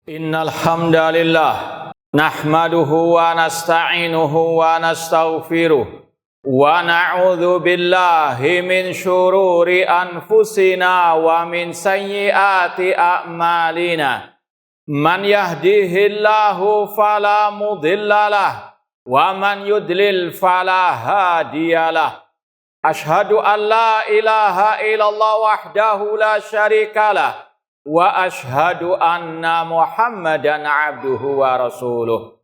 Innal hamdalillah nahmaduhu wa nasta'inuhu wa nastaghfiruh wa na'udzu billahi min syururi anfusina wa min sayyiati a'malina. Man yahdihillahu fala mudhillalah wa man yudlil fala hadiyalah. Ashhadu an la ilaha illallah wahdahu la syarikalah wa ashhadu anna Muhammadan abduhu wa rasuluh.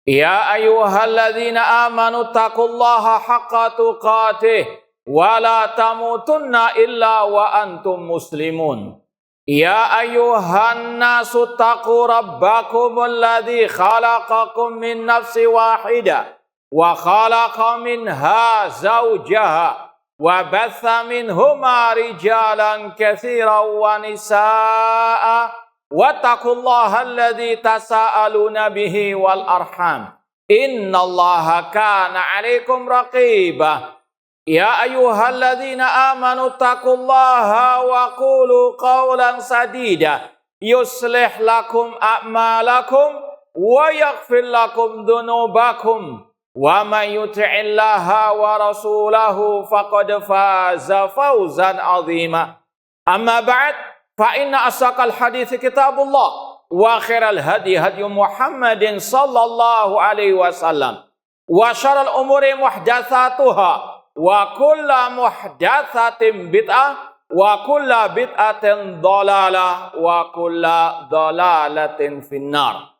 Ya ayyuhalladzina amanu taqullaha haqqa tuqatih wa la tamutunna illa wa antum muslimun. Ya ayyuhan nasu taqu rabbakumul ladzi khalaqakum min nafsin wahidah wa khalaqa minha zawjaha wa batha minhuma rijalan katsiran wa nisaa wattaqullaha alladzi tasaaluna bihi wal arham innallaha kana 'alaikum raqiba. Ya ayyuhalladzina amanu taqullaha wa qulu qawlan sadida yuslih lakum a'malakum wa yaghfir lakum dhunubakum wa may yuti'illaha wa rasulahu faqad faza fawzan 'azima. Amma ba'd, fa inna asaqal hadits kitabullah wa khairal hadi hadi Muhammadin sallallahu alaihi wasallam wa syarrul umuri muhdatsatuha wa kullu muhdatsatin bid'ah wa kullu bid'atin dhalalah wa kullu dhalalatin finnar.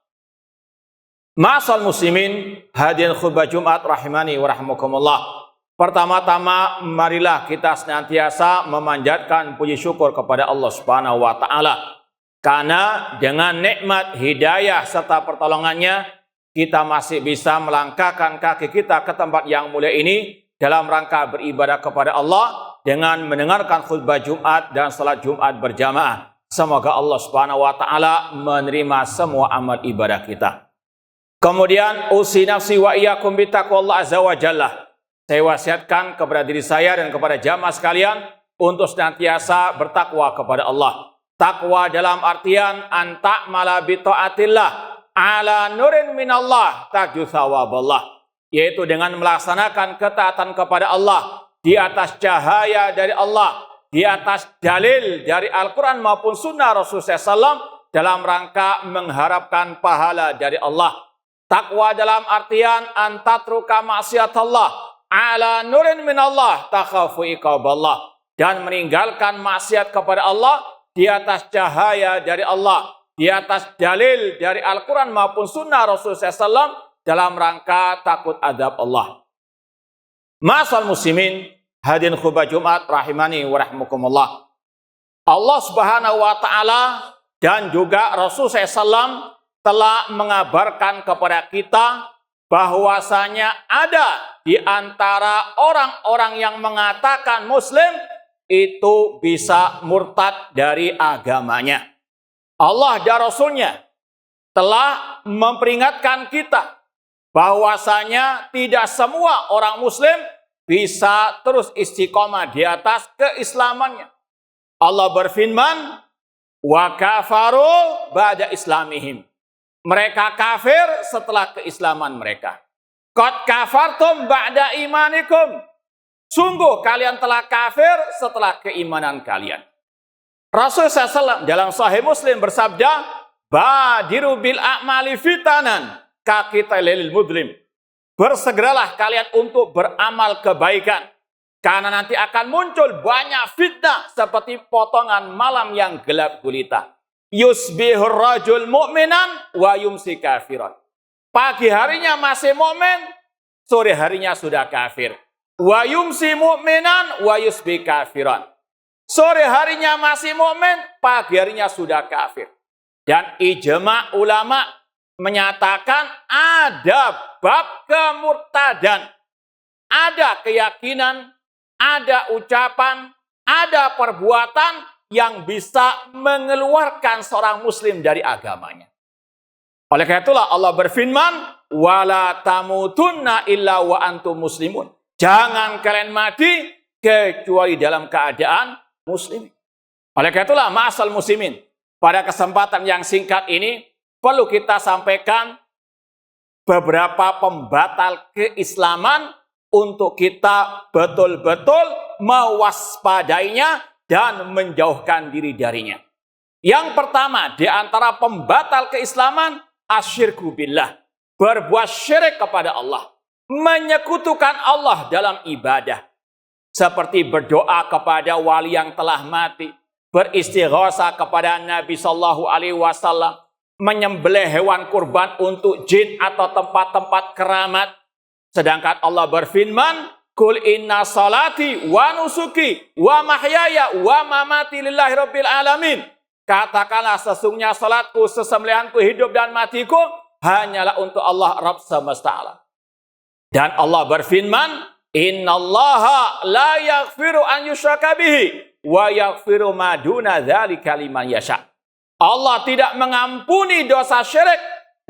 Ma'asal muslimin, hadirin khutbah Jumat rahimani wa rahmakumullah. Pertama-tama marilah kita senantiasa memanjatkan puji syukur kepada Allah Subhanahu wa taala. Karena dengan nikmat hidayah serta pertolongannya kita masih bisa melangkahkan kaki kita ke tempat yang mulia ini dalam rangka beribadah kepada Allah dengan mendengarkan khutbah Jumat dan salat Jumat berjamaah. Semoga Allah Subhanahu wa taala menerima semua amal ibadah kita. Kemudian usi nafsi wa iyyakum bittaqwallah azza wa jalla. Saya wasiatkan kepada diri saya dan kepada jamaah sekalian untuk senantiasa bertakwa kepada Allah. Takwa dalam artian anta'mala bi taatillah ala nurin minallah tarju thawaballah, yaitu dengan melaksanakan ketaatan kepada Allah di atas cahaya dari Allah, di atas dalil dari Al-Quran maupun sunnah Rasulullah SAW dalam rangka mengharapkan pahala dari Allah. Takwa dalam artian antatruka maksiatallah ala nurin minallah takhafu iqaballah, dan meninggalkan maksiat kepada Allah di atas cahaya dari Allah, di atas dalil dari Al-Quran maupun sunnah Rasulullah SAW dalam rangka takut azab Allah. Ma'asal muslimin, hadirin khutbah Jumat rahimani wa rahmakumullah. Allah Subhanahu wa taala dan juga Rasulullah SAW telah mengabarkan kepada kita bahwasanya ada di antara orang-orang yang mengatakan muslim itu bisa murtad dari agamanya. Allah dan Rasulnya telah memperingatkan kita bahwasanya tidak semua orang muslim bisa terus istiqomah di atas keislamannya. Allah berfirman, wa kafaru ba'da islamihim. Mereka kafir setelah keislaman mereka. Qad kafartum ba'da imanikum. Sungguh kalian telah kafir setelah keimanan kalian. Rasulullah SAW dalam Sahih Muslim bersabda, badiru bil a'mali fitanan kaqitalil mudlim. Bersegeralah kalian untuk beramal kebaikan, karena nanti akan muncul banyak fitnah seperti potongan malam yang gelap gulita. Yusbihur rajul mu'minan wa yumsi kafiran. Pagi harinya masih mukmin, sore harinya sudah kafir. Wa yumsi mu'minan wa yusbi kafiran. Sore harinya masih mukmin, pagi harinya sudah kafir. Dan ijma' ulama menyatakan ada bab kemurtadan. Ada keyakinan, ada ucapan, ada perbuatan yang bisa mengeluarkan seorang muslim dari agamanya. Oleh karena itulah Allah berfirman, wala tamutunna illa wa antum muslimun. Jangan kalian mati kecuali dalam keadaan muslim. Oleh karena itulah ma'asal muslimin, pada kesempatan yang singkat ini perlu kita sampaikan beberapa pembatal keislaman untuk kita betul-betul mewaspadainya dan menjauhkan diri darinya. Yang pertama di antara pembatal keislaman, asyirku billah, berbuat syirik kepada Allah, menyekutukan Allah dalam ibadah, seperti berdoa kepada wali yang telah mati, beristighatsah kepada Nabi Shallallahu Alaihi Wasallam, menyembelih hewan kurban untuk jin atau tempat-tempat keramat. Sedangkan Allah berfirman, Qul inna salati wa nusuki wa mahyaya wa mamati lillahi rabbil alamin. Katakanlah sesungguhnya salatku, sesembelihanku, hidup dan matiku hanyalah untuk Allah Rabb semesta alam. Dan Allah berfirman, innallaha la yaghfiru an yushraka bihi wa yaghfiru ma duna dzalika liman yasha. Allah tidak mengampuni dosa syirik,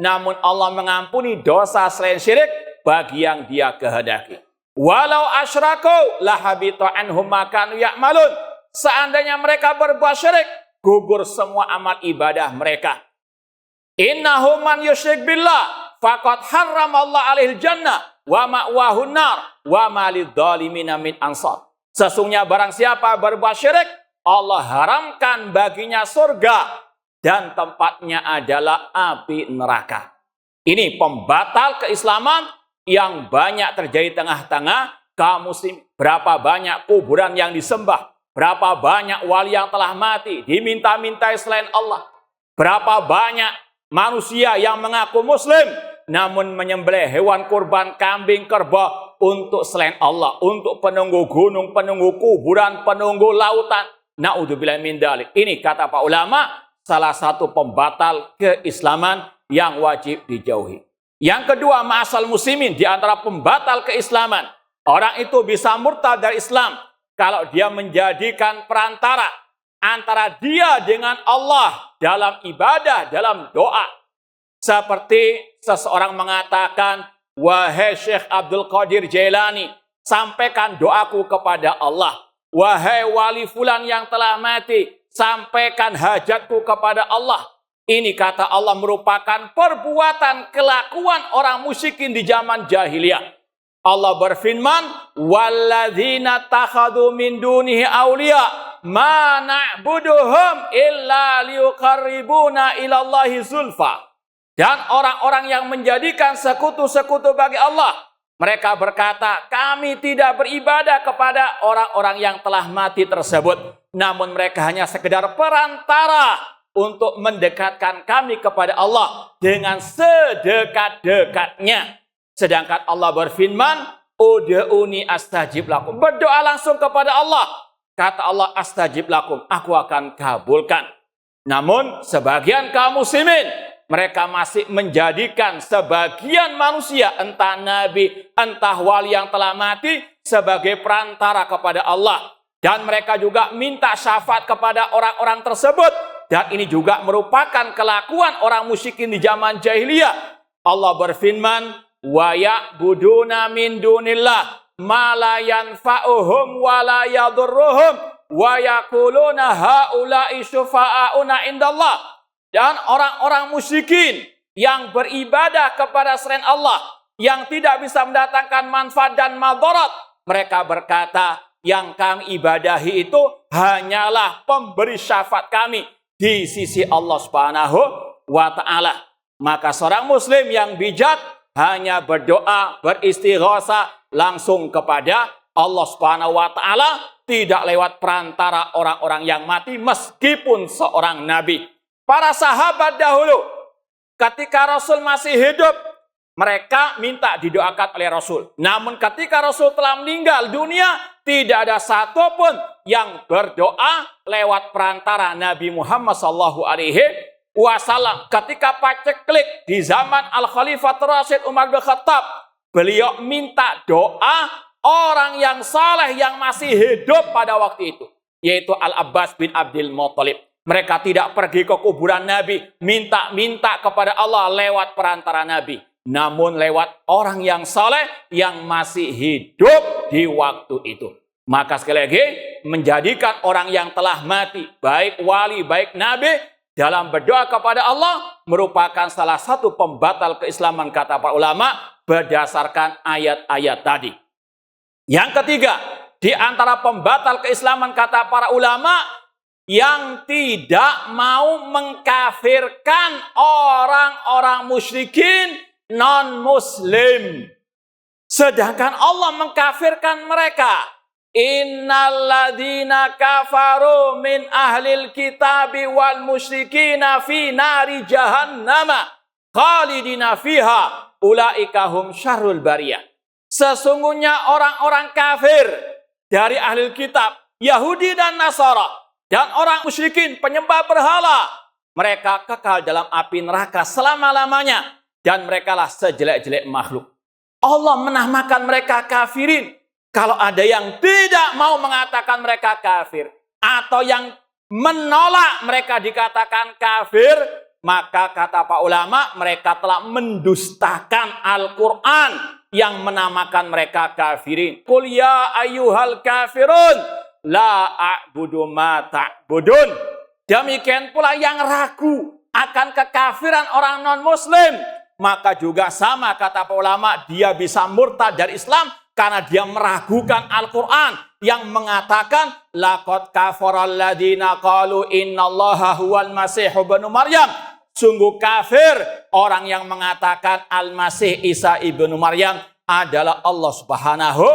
namun Allah mengampuni dosa selain syirik bagi yang Dia kehendaki. Walau asyraku lahabita anhum ma kanu ya'malun. Seandainya mereka berbuat syirik, gugur semua amal ibadah mereka. Innahu man yusyrik billah faqad harramallahu alaihil jannah wa ma'wahun nar wa ma lidzalimina min ansar. Sesungguhnya barang siapa berbuat syirik, Allah haramkan baginya surga dan tempatnya adalah api neraka. Ini pembatal keislaman yang banyak terjadi tengah-tengah kaum muslim. Berapa banyak kuburan yang disembah, berapa banyak wali yang telah mati diminta-mintai selain Allah. Berapa banyak manusia yang mengaku muslim namun menyembelih hewan kurban kambing kerbau untuk selain Allah, untuk penunggu gunung, penunggu kuburan, penunggu lautan. Naudzubillah min dzalik. Ini kata para ulama salah satu pembatal keislaman yang wajib dijauhi. Yang kedua, ma'asal muslimin, di antara pembatal keislaman, orang itu bisa murtad dari Islam kalau dia menjadikan perantara antara dia dengan Allah dalam ibadah, dalam doa. Seperti seseorang mengatakan, wahai Syekh Abdul Qadir Jailani, sampaikan doaku kepada Allah. Wahai wali fulan yang telah mati, sampaikan hajatku kepada Allah. Ini kata Allah merupakan perbuatan kelakuan orang musyrikin di zaman jahiliyah. Allah berfirman, walladzina takhadhu min dunihi awliya ma na'buduhum illa liyuqarribuna ilallahi zulfa. Dan orang-orang yang menjadikan sekutu-sekutu bagi Allah, mereka berkata, kami tidak beribadah kepada orang-orang yang telah mati tersebut, namun mereka hanya sekedar perantara untuk mendekatkan kami kepada Allah dengan sedekat-dekatnya. Sedangkan Allah berfirman, ud'uni astajib lakum. Berdoa langsung kepada Allah. Kata Allah, astajib lakum, aku akan kabulkan. Namun sebagian kaum muslimin, mereka masih menjadikan sebagian manusia, entah nabi, entah wali yang telah mati, sebagai perantara kepada Allah. Dan mereka juga minta syafaat kepada orang-orang tersebut. Dan ini juga merupakan kelakuan orang musyrikin di zaman jahiliyah. Allah berfirman, wa ya'buduna min dunillah ma la yanfa'uhum wa la yadurruhum wa yaquluna haula'i syufa'auna indallah. Dan orang-orang musyrikin yang beribadah kepada selain Allah, yang tidak bisa mendatangkan manfaat dan madarat, mereka berkata, yang kami ibadahi itu hanyalah pemberi syafaat kami di sisi Allah Subhanahu wa Ta'ala. Maka seorang muslim yang bijak hanya berdoa, beristighatsah langsung kepada Allah Subhanahu wa Ta'ala, tidak lewat perantara orang-orang yang mati meskipun seorang nabi. Para sahabat dahulu, ketika Rasul masih hidup, mereka minta didoakan oleh Rasul. Namun ketika Rasul telah meninggal dunia, tidak ada satupun yang berdoa lewat perantara Nabi Muhammad SAW. Ketika paceklik di zaman Al-Khalifah Rasyid Umar bin Khattab, beliau minta doa orang yang saleh yang masih hidup pada waktu itu, yaitu Al-Abbas bin Abdul Muttalib. Mereka tidak pergi ke kuburan Nabi, minta kepada Allah lewat perantara Nabi. Namun lewat orang yang saleh yang masih hidup di waktu itu. Maka sekali lagi, menjadikan orang yang telah mati, baik wali, baik nabi, dalam berdoa kepada Allah merupakan salah satu pembatal keislaman kata para ulama berdasarkan ayat-ayat tadi. Yang ketiga, di antara pembatal keislaman kata para ulama yang tidak mau mengkafirkan orang-orang musyrikin non-muslim. Sedangkan Allah mengkafirkan mereka. Innalladzina kafaru min ahlil kitabi wal musyrikina fi nari jahannama khalidina fiha ulaika hum syarrul bariyah. Sesungguhnya orang-orang kafir dari ahli kitab, Yahudi dan Nasara, dan orang musyrikin penyembah berhala, mereka kekal dalam api neraka selama-lamanya, dan merekalah sejelek-jelek makhluk. Allah menamakan mereka kafirin. Kalau ada yang tidak mau mengatakan mereka kafir, atau yang menolak mereka dikatakan kafir, maka kata pak ulama, mereka telah mendustakan Al-Quran yang menamakan mereka kafirin. Qul ya ayyuhal kafirun, la a'budu ma ta'budun. Demikian pula yang ragu akan kekafiran orang non-muslim, maka juga sama kata para ulama, dia bisa murtad dari Islam karena dia meragukan Al-Quran yang mengatakan laqad kafaral ladzina qalu innallaha huwal masih ibnu Maryam. Sungguh kafir orang yang mengatakan Al-Masih Isa ibnu Maryam adalah Allah Subhanahu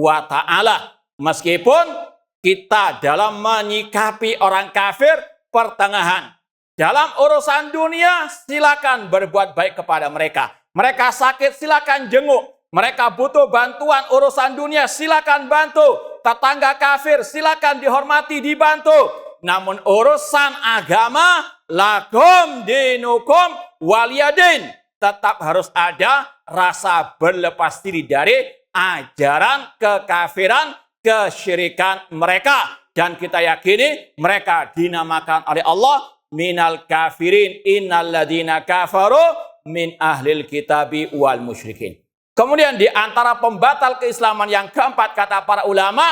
wa ta'ala. Meskipun kita dalam menyikapi orang kafir pertengahan. Dalam urusan dunia silakan berbuat baik kepada mereka. Mereka sakit silakan jenguk. Mereka butuh bantuan urusan dunia silakan bantu. Tetangga kafir silakan dihormati dibantu. Namun urusan agama lakum dinukum waliyadin. Tetap harus ada rasa berlepas diri dari ajaran kekafiran, kesyirikan mereka. Dan kita yakini mereka dinamakan oleh Allah minal kafirin innalladzina kafaru min ahlil kitabi wal musyrikin. Kemudian di antara pembatal keislaman yang keempat kata para ulama,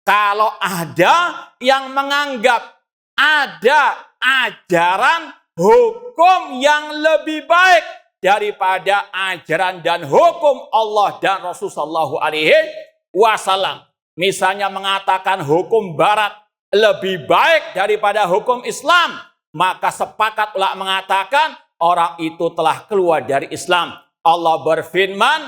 kalau ada yang menganggap ada ajaran hukum yang lebih baik daripada ajaran dan hukum Allah dan Rasulullah SAW. Misalnya mengatakan hukum barat lebih baik daripada hukum Islam. Maka sepakat ulama mengatakan orang itu telah keluar dari Islam. Allah berfirman,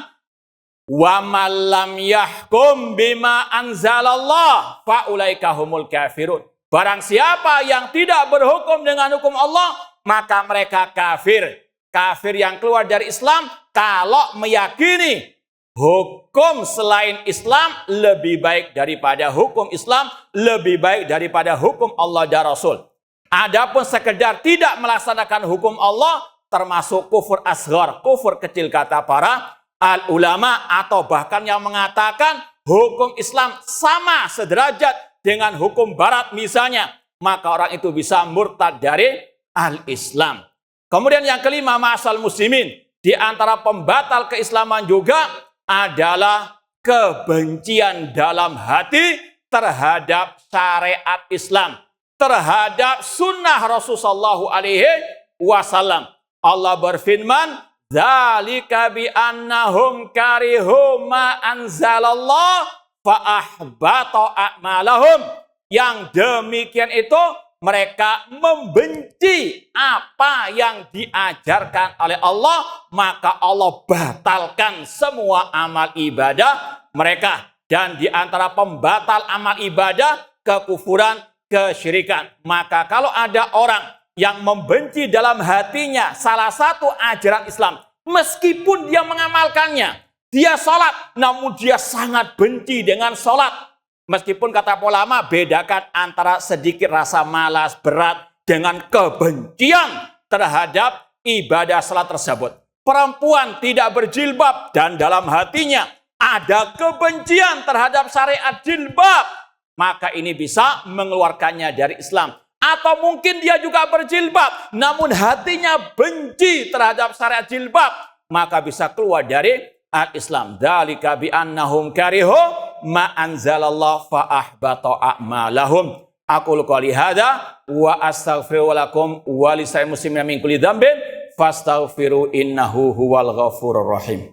wa man lam yahkum bima anzalallah fa ulaika humul kafirun. Barang siapa yang tidak berhukum dengan hukum Allah, maka mereka kafir. Kafir yang keluar dari Islam kalau meyakini hukum selain Islam lebih baik daripada hukum Islam, lebih baik daripada hukum Allah dan Rasul. Adapun sekedar tidak melaksanakan hukum Allah, termasuk kufur asghar, kufur kecil kata para al-ulama, atau bahkan yang mengatakan hukum Islam sama sederajat dengan hukum barat misalnya, maka orang itu bisa murtad dari al-Islam. Kemudian yang kelima, ma'asal muslimin, di antara pembatal keislaman juga adalah kebencian dalam hati terhadap syariat Islam, terhadap sunnah Rasulullah SAW. Allah berfirman, dzalika bi annahum karihu ma anzalallah fa ahbata a'malahum. Yang demikian itu mereka membenci apa yang diajarkan oleh Allah, maka Allah batalkan semua amal ibadah mereka. Dan di antara pembatal amal ibadah, kekufuran, kesyirikan. Maka kalau ada orang yang membenci dalam hatinya salah satu ajaran Islam, meskipun dia mengamalkannya, dia sholat, namun dia sangat benci dengan sholat. Meskipun kata ulama, bedakan antara sedikit rasa malas, berat, dengan kebencian terhadap ibadah sholat tersebut. Perempuan tidak berjilbab dan dalam hatinya ada kebencian terhadap syariat jilbab, maka ini bisa mengeluarkannya dari Islam. Atau mungkin dia juga berjilbab, namun hatinya benci terhadap syariat jilbab, maka bisa keluar dari al-Islam. Dzalika bi annahum karihu ma anzalallah fa ahbata a'malahum. Aqulu qouli hadza wa astaghfiru lakum wa lisa'il muslimina min kulli dzambin fastaghfiru innahu huwal ghafurur rahim.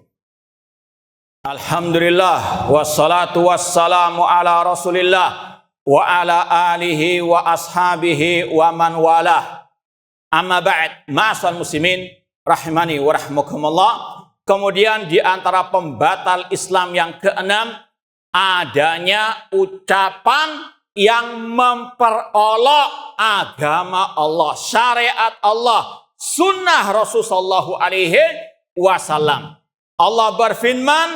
Alhamdulillah wassalatu wassalamu ala Rasulillah wa ala alihi wa ashabihi wa man walah. Amma ba'd, ma'asal muslimin rahimani wa rahmukumullah. Kemudian di antara pembatal Islam yang keenam, adanya ucapan yang memperolok agama Allah, syariat Allah, sunnah Rasulullah SAW. Allah berfirman,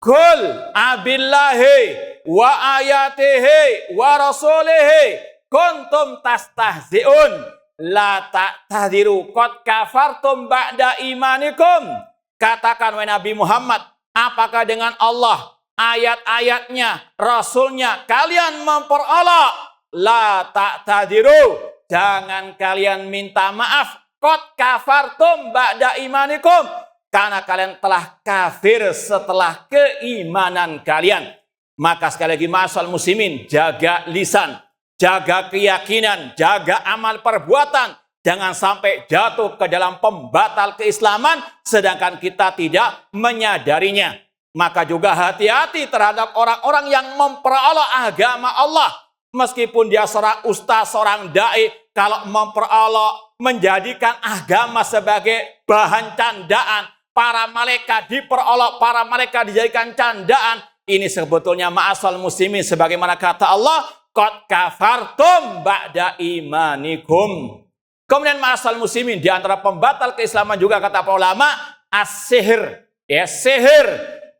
"Qul abillahi wa ayatihi wa rasulihi kuntum tastahzi'un. La ta'tadiru qad kafartum ba'da imanikum." Katakan wahai Nabi Muhammad, apakah dengan Allah, ayat-ayatnya, Rasulnya kalian memperolok? La ta'tadiru, jangan kalian minta maaf. Qad kafartum ba'da imanikum, karena kalian telah kafir setelah keimanan kalian. Maka sekali lagi ma'asal muslimin, jaga lisan, jaga keyakinan, jaga amal perbuatan. Jangan sampai jatuh ke dalam pembatal keislaman sedangkan kita tidak menyadarinya. Maka juga hati-hati terhadap orang-orang yang memperolok agama Allah. Meskipun dia seorang ustaz, seorang da'i, kalau memperolok, menjadikan agama sebagai bahan candaan, para malaikat diperolok, para malaikat dijadikan candaan, ini sebetulnya ma'asal muslimin sebagaimana kata Allah, qad kafartum ba'da imanikum. Kemudian ma'asal muslimin, di antara pembatal keislaman juga kata para ulama, as-sihir. Ya, sihir,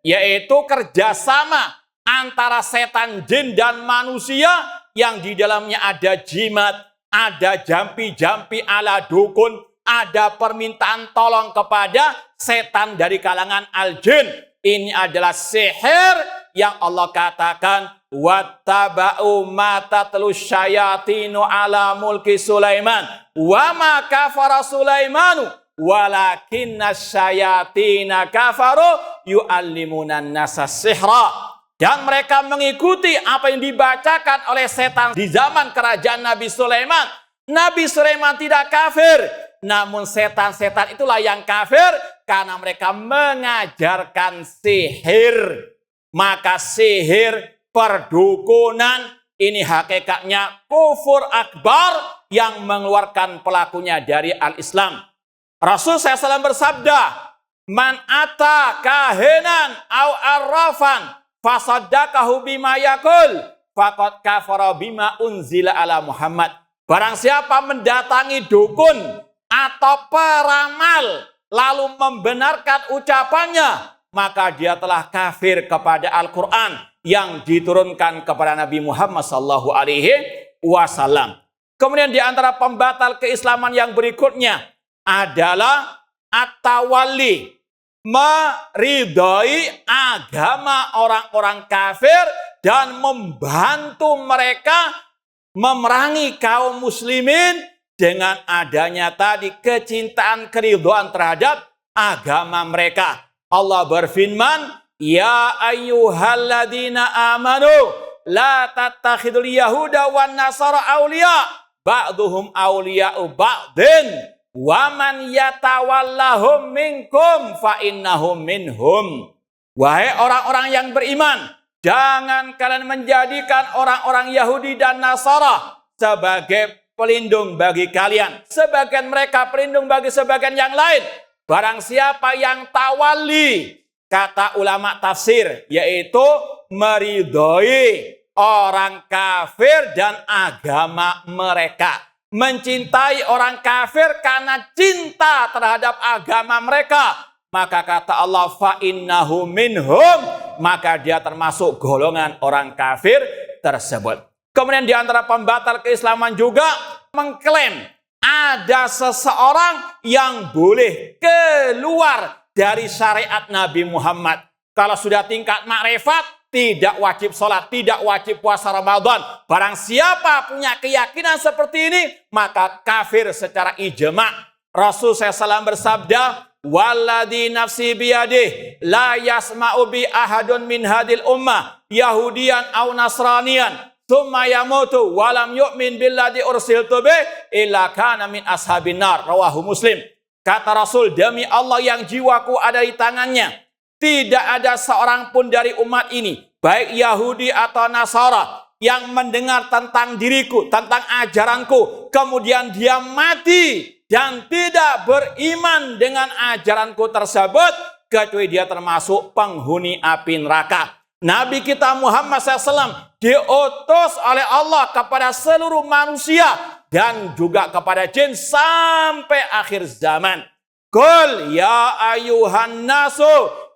yaitu kerjasama antara setan, jin, dan manusia yang di dalamnya ada jimat, ada jampi-jampi ala dukun, ada permintaan tolong kepada setan dari kalangan al-jin. Ini adalah sihir yang Allah katakan, wattaba'u ma tatlu syayatinu ala mulki Sulaiman wa ma kafara Sulaimanu walakinna syayatina kafaru yu'allimunan nasa sihra. Dan mereka mengikuti apa yang dibacakan oleh setan di zaman kerajaan Nabi Sulaiman. Nabi Sulaiman tidak kafir, namun setan-setan itulah yang kafir karena mereka mengajarkan sihir. Maka sihir, perdukunan, ini hakikatnya kufur akbar yang mengeluarkan pelakunya dari al-Islam. Rasul SAW bersabda, "Man ata kahinan au arrafan fasaddaqahu bima yaqul faqad kafara bima unzila ala Muhammad." Barang siapa mendatangi dukun atau peramal lalu membenarkan ucapannya, maka dia telah kafir kepada Al-Quran yang diturunkan kepada Nabi Muhammad SAW. Kemudian di antara pembatal keislaman yang berikutnya adalah at-tawalli, meridhai agama orang-orang kafir dan membantu mereka memerangi kaum muslimin dengan adanya tadi kecintaan, keridhaan terhadap agama mereka. Allah berfirman, "Ya ayyuhalladzina amanu la tattakhidul yahuda wan nasara awliya ba'duhum awliya'u ba'din wa man yatawallahum minkum fa innahum minhum." Wahai orang-orang yang beriman, jangan kalian menjadikan orang-orang Yahudi dan Nasara sebagai pelindung bagi kalian. Sebagian mereka pelindung bagi sebagian yang lain. Barang siapa yang tawalli, kata ulama tafsir, yaitu meridhoi orang kafir dan agama mereka. Mencintai orang kafir karena cinta terhadap agama mereka. Maka kata Allah, fa innahu minhum, maka dia termasuk golongan orang kafir tersebut. Kemudian di antara pembatal keislaman juga mengklaim ada seseorang yang boleh keluar dari syariat Nabi Muhammad. Kalau sudah tingkat makrifat, tidak wajib sholat, tidak wajib puasa Ramadan. Barang siapa punya keyakinan seperti ini, maka kafir secara ijma'. Rasul SAW bersabda, "Walladzi nafsi biyadih, la yasma'u bi ahadun min hadil ummah, Yahudiyan au Nasraniyan, tsumma yamutu wa lam yu'min billadzi ursiltu bih illa kana min ashabin nar. Rawahu Muslim. Kata Rasul, demi Allah yang jiwaku ada di tangannya, tidak ada seorang pun dari umat ini, baik Yahudi atau Nasara, yang mendengar tentang diriku, tentang ajaranku, kemudian dia mati dan tidak beriman dengan ajaranku tersebut, kecuali dia termasuk penghuni api neraka. Nabi kita Muhammad SAW diutus oleh Allah kepada seluruh manusia dan juga kepada jin sampai akhir zaman. Qul ya ayuhan nasu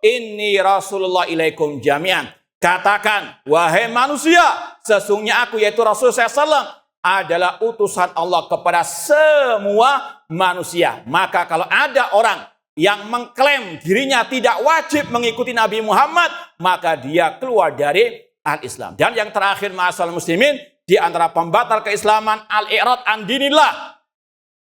inni rasulullah ilaikum jami'an. Katakan, wahai manusia, sesungguhnya aku yaitu Rasul SAW adalah utusan Allah kepada semua manusia. Maka kalau ada orang yang mengklaim dirinya tidak wajib mengikuti Nabi Muhammad, maka dia keluar dari al-Islam. Dan yang terakhir, ma'asal muslimin, di antara pembatal keislaman, al-i'rad an dinillah,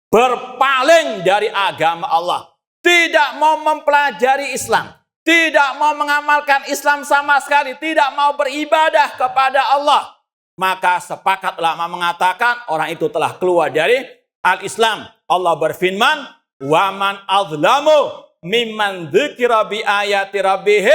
berpaling dari agama Allah, tidak mau mempelajari Islam, tidak mau mengamalkan Islam sama sekali, tidak mau beribadah kepada Allah, maka sepakat ulama mengatakan orang itu telah keluar dari al-Islam. Allah berfirman, wa man azlamu mimman dzikra bi ayati rabbih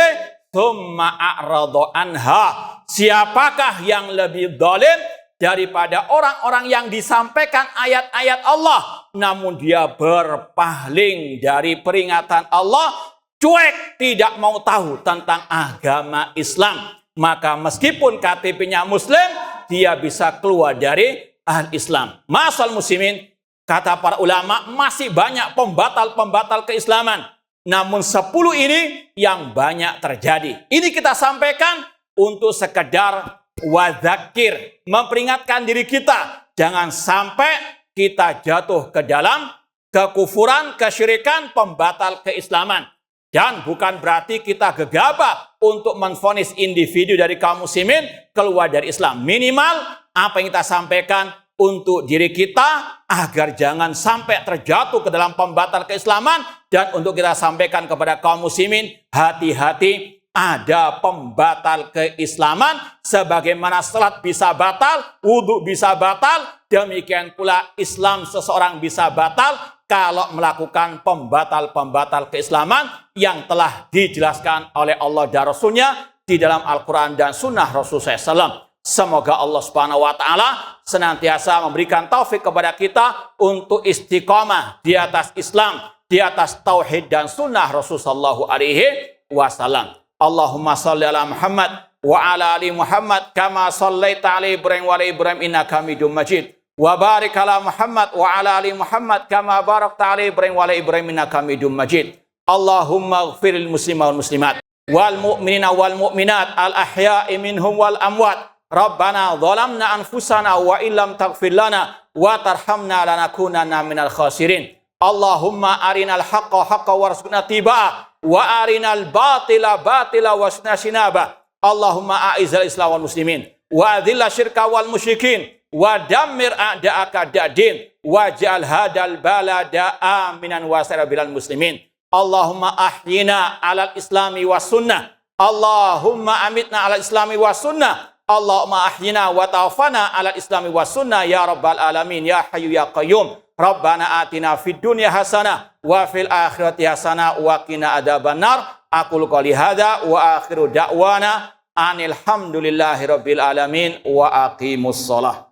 tsumma a'rada anha. Siapakah yang lebih zalim daripada orang-orang yang disampaikan ayat-ayat Allah, namun dia berpaling dari peringatan Allah, cuek, tidak mau tahu tentang agama Islam. Maka meskipun KTP-nya Muslim, dia bisa keluar dari al-Islam. Masal muslimin, kata para ulama, masih banyak pembatal-pembatal keislaman. Namun 10 ini yang banyak terjadi. Ini kita sampaikan untuk sekedar wadzakir, memperingatkan diri kita. Jangan sampai kita jatuh ke dalam kekufuran, kesyirikan, pembatal keislaman. Dan bukan berarti kita gegabah untuk menvonis individu dari kaum muslimin keluar dari Islam. Minimal apa yang kita sampaikan untuk diri kita agar jangan sampai terjatuh ke dalam pembatal keislaman, dan untuk kita sampaikan kepada kaum muslimin, hati-hati, ada pembatal keislaman. Sebagaimana salat bisa batal, wudhu bisa batal, demikian pula Islam seseorang bisa batal kalau melakukan pembatal-pembatal keislaman yang telah dijelaskan oleh Allah dan Rasulnya di dalam Al-Quran dan Sunnah Rasulullah SAW. Semoga Allah Subhanahu wa Ta'ala senantiasa memberikan taufik kepada kita untuk istiqamah di atas Islam, di atas tauhid dan sunnah Rasulullah SAW. Allahumma salli ala Muhammad wa ala ali Muhammad kama sallaita ala Ibrahim wa ala Ibrahim innaka Hamidum Majid. Wa barik ala Muhammad wa ala ali Muhammad kama barakta ala Ibrahim wa ala Ibrahim innaka Hamidum Majid. Allahumma ighfiril muslimin wal muslimat wal mu'minina wal mu'minat al ahya'i minhum wal amwat. Rabbana zalamna anfusana wa illam taghfir lana wa tarhamna lanakunanna minal khasirin. Allahumma arinal haqqa haqqa warzuqna tibaa wa arinal batila batila warzuqna sinaba. Allahumma a'izal islam wal muslimin wa adhilla syirka wal musyrikin wa dammir a'da'aka da'din wa ja'al hadal balada aminan wa sarabilal muslimin. Allahumma ahyina alal islami wa sunnah. Allahumma amitna alal islami wa sunnah. Allahumma ahyina wa tawaffana alal islami wa sunnah ya rabbal alamin ya hayyu ya qayyum. Rabbana atina fid dunya hasanah wa fil akhirati hasanah wa qina adzabannar. Aqulu qouli hadza wa akhiru da'wana anil hamdulillahi rabbil alamin wa aqimus shalah.